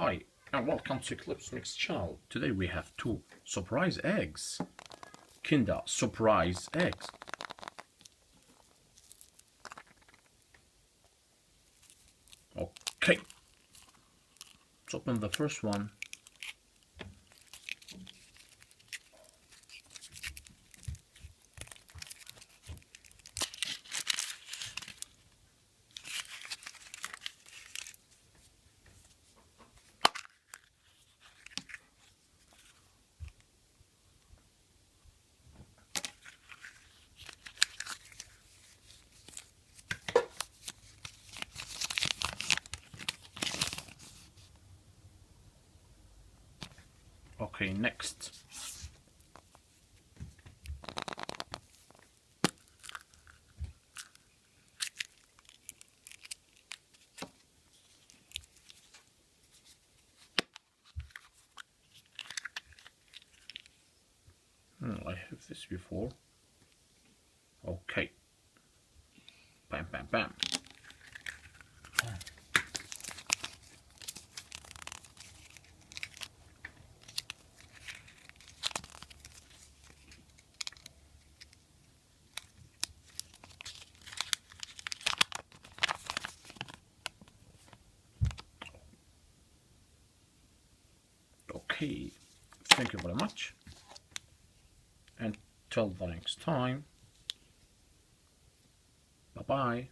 Hi and welcome to Eclipse Mix channel. Today we have two surprise eggs. Kinder surprise eggs. Okay. Let's open the first one. Okay, next. I have this before. Okay. Bam, bam, bam. Okay. Thank you very much. And till the next time. Bye-bye.